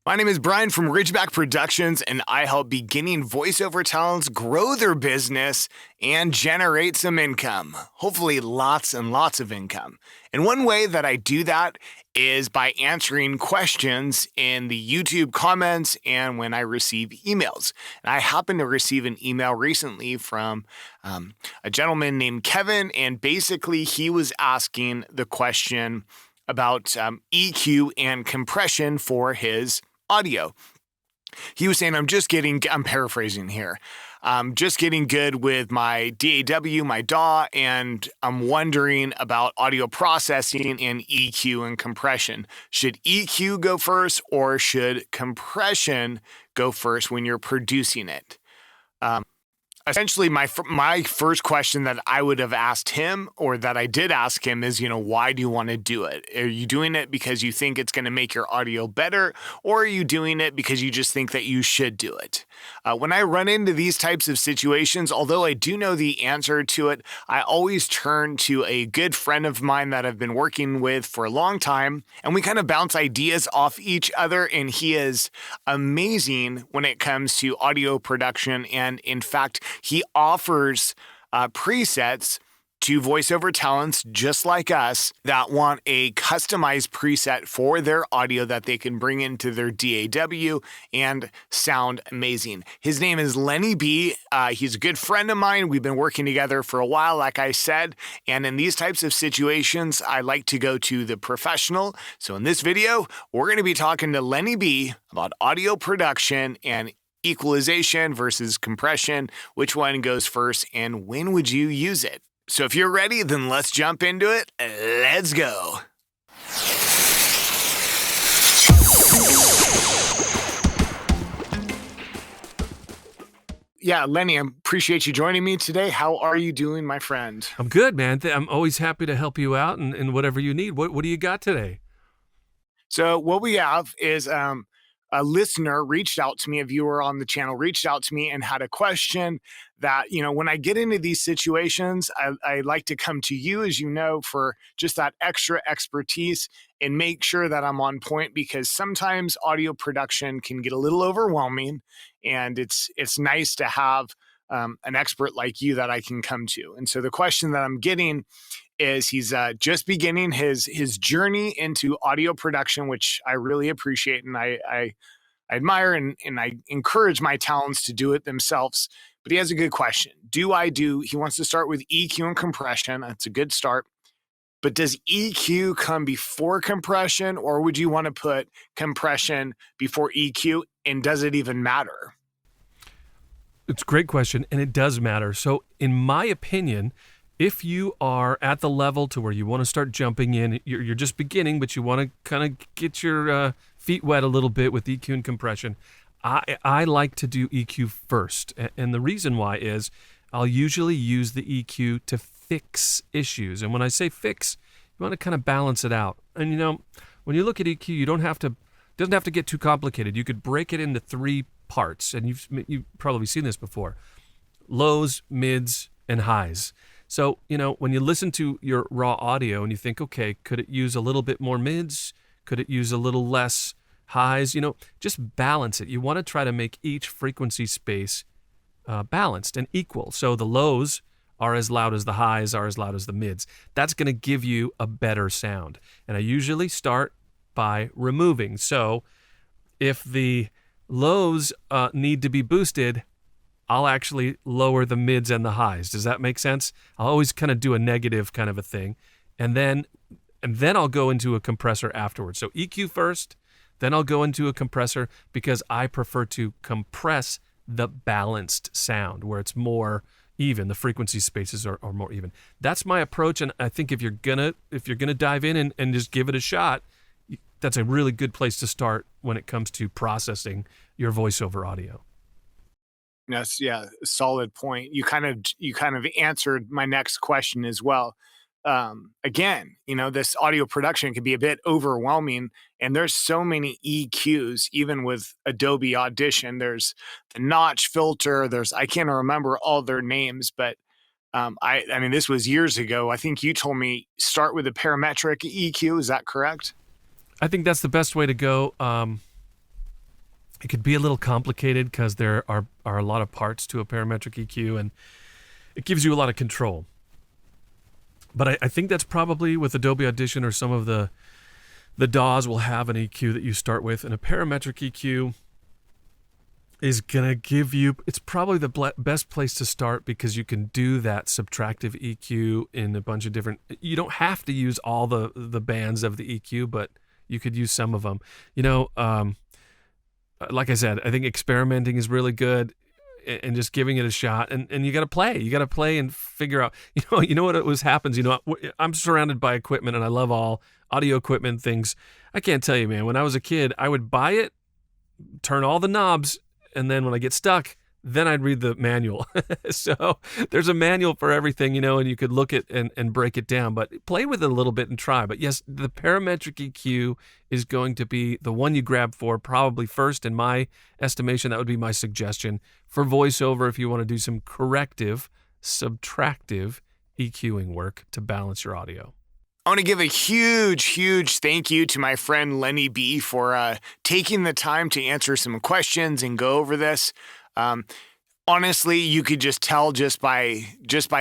My name is Brian from Ridgeback Productions, and I help beginning voiceover talents grow their business and generate some income. Hopefully lots and lots of income. And one way that I do that is by answering questions in the YouTube comments and when I receive emails. And I happened to receive an email recently from a gentleman named Kevin, and basically he was asking the question about EQ and compression for his audio. He was saying, I'm paraphrasing here. Just getting good with my DAW, my DAW, and I'm wondering about audio processing and EQ and compression. Should EQ go first or should compression go first when you're producing it? Essentially, my first question that I would have asked him, or that I did ask him, is, why do you want to do it? Are you doing it because you think it's going to make your audio better, or are you doing it because you just think that you should do it? When I run into these types of situations, although I do know the answer to it, I always turn to a good friend of mine that I've been working with for a long time, and we kind of bounce ideas off each other, and he is amazing when it comes to audio production, and in fact, he offers presets to voiceover talents just like us that want a customized preset for their audio that they can bring into their DAW and sound amazing. His name is Lenny B. He's a good friend of mine. We've been working together for a while, like I said. And in these types of situations, I like to go to the professional. So in this video, we're going to be talking to Lenny B about audio production and equalization versus compression, which one goes first, and when would you use it? So if you're ready, then let's jump into it. Let's go. Yeah, Lenny, I appreciate you joining me today. How are you doing, my friend? I'm good, man. I'm always happy to help you out in whatever you need. What do you got today? So what we have is a listener reached out to me, a viewer on the channel reached out to me and had a question that, when I get into these situations, I like to come to you, as you know, for just that extra expertise and make sure that I'm on point, because sometimes audio production can get a little overwhelming, and it's nice to have an expert like you that I can come to. And so the question that I'm getting is, he's just beginning his journey into audio production, which I really appreciate, and I admire, and I encourage my talents to do it themselves. But he has a good question. He wants to start with EQ and compression. That's a good start. But does EQ come before compression, or would you want to put compression before EQ? And does it even matter? It's a great question, and it does matter. So in my opinion, if you are at the level to where you want to start jumping in, you're just beginning, but you want to kind of get your feet wet a little bit with EQ and compression, I like to do EQ first. And the reason why is I'll usually use the EQ to fix issues. And when I say fix, you want to kind of balance it out. And when you look at EQ, it doesn't have to get too complicated. You could break it into 3 parts, and you've probably seen this before: lows, mids, and highs. So, when you listen to your raw audio and you think, okay, could it use a little bit more mids? Could it use a little less highs? Just balance it. You want to try to make each frequency space balanced and equal. So the lows are as loud as the highs, are as loud as the mids. That's going to give you a better sound. And I usually start by removing. So if the lows need to be boosted, I'll actually lower the mids and the highs. Does that make sense? I'll always kind of do a negative kind of a thing. And then I'll go into a compressor afterwards. So EQ first, then I'll go into a compressor, because I prefer to compress the balanced sound where it's more even. The frequency spaces are more even. That's my approach. And I think if you're gonna dive in and just give it a shot, that's a really good place to start when it comes to processing your voiceover audio. Yes, yeah, solid point. You kind of answered my next question as well. Again, this audio production can be a bit overwhelming, and there's so many EQs, even with Adobe Audition. There's the notch filter. I can't remember all their names, but I mean, this was years ago. I think you told me start with a parametric EQ. Is that correct? I think that's the best way to go. It could be a little complicated because there are a lot of parts to a parametric EQ, and it gives you a lot of control. But I think that's probably with Adobe Audition or some of the DAWs will have an EQ that you start with, and a parametric EQ is going to give you, it's probably the best place to start because you can do that subtractive EQ in a bunch of different, you don't have to use all the bands of the EQ, but you could use some of them. Like I said, I think experimenting is really good and just giving it a shot. And you got to play. You got to play and figure out, you know what happens. I'm surrounded by equipment and I love all audio equipment things. I can't tell you, man, when I was a kid, I would buy it, turn all the knobs, and then when I get stuck, then I'd read the manual. So there's a manual for everything, and you could look at and break it down, but play with it a little bit and try. But yes, the parametric EQ is going to be the one you grab for probably first. In my estimation, that would be my suggestion for voiceover if you want to do some corrective, subtractive EQing work to balance your audio. I want to give a huge thank you to my friend Lenny B for taking the time to answer some questions and go over this. Honestly, you could just tell just by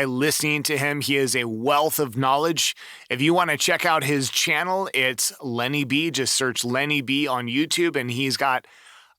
listening to him, he is a wealth of knowledge. If you want to check out his channel, it's Lenny B. Just search Lenny B on YouTube, and he's got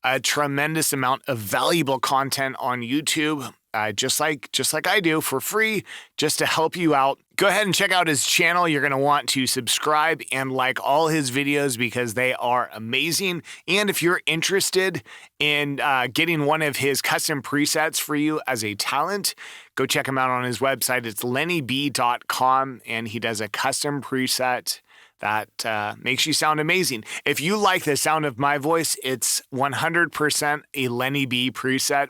a tremendous amount of valuable content on YouTube, just like I do, for free, just to help you out. Go ahead and check out his channel. You're going to want to subscribe and like all his videos because they are amazing. And if you're interested in getting one of his custom presets for you as a talent, go check him out on his website. It's lennyb.com, and he does a custom preset that makes you sound amazing. If you like the sound of my voice, it's 100% a Lenny B preset.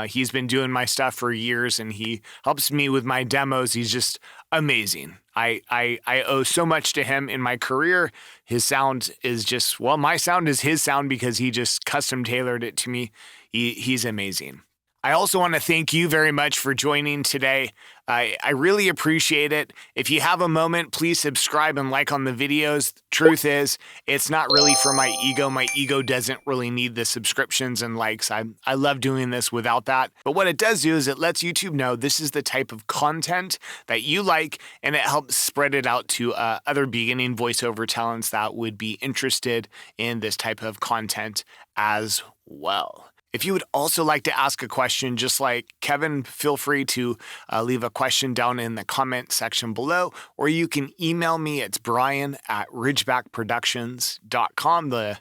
He's been doing my stuff for years, and he helps me with my demos. He's just amazing. I owe so much to him in my career. His sound is just, my sound is his sound because he just custom tailored it to me. He's amazing. I also want to thank you very much for joining today. I really appreciate it. If you have a moment, please subscribe and like on the videos. Truth is, it's not really for my ego. My ego doesn't really need the subscriptions and likes. I love doing this without that. But what it does do is it lets YouTube know this is the type of content that you like, and it helps spread it out to other beginning voiceover talents that would be interested in this type of content as well. If you would also like to ask a question, just like Kevin, feel free to leave a question down in the comment section below, or you can email me. It's brian@ridgebackproductions.com. The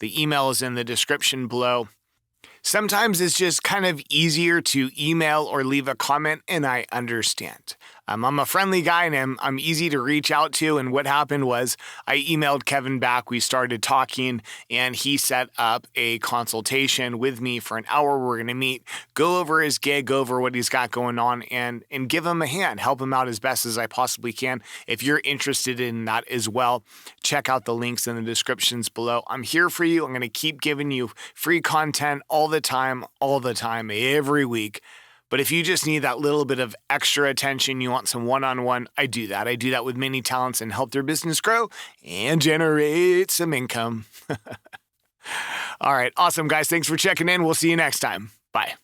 email is in the description below. Sometimes it's just kind of easier to email or leave a comment, and I understand. I'm a friendly guy, and I'm easy to reach out to, and what happened was I emailed Kevin back. We started talking, and he set up a consultation with me for an hour. We're going to meet, go over his gig, go over what he's got going on, and give him a hand, help him out as best as I possibly can. If you're interested in that as well, check out the links in the descriptions below. I'm here for you. I'm going to keep giving you free content all the time, every week. But if you just need that little bit of extra attention, you want some one-on-one, I do that. I do that with many talents and help their business grow and generate some income. All right. Awesome, guys. Thanks for checking in. We'll see you next time. Bye.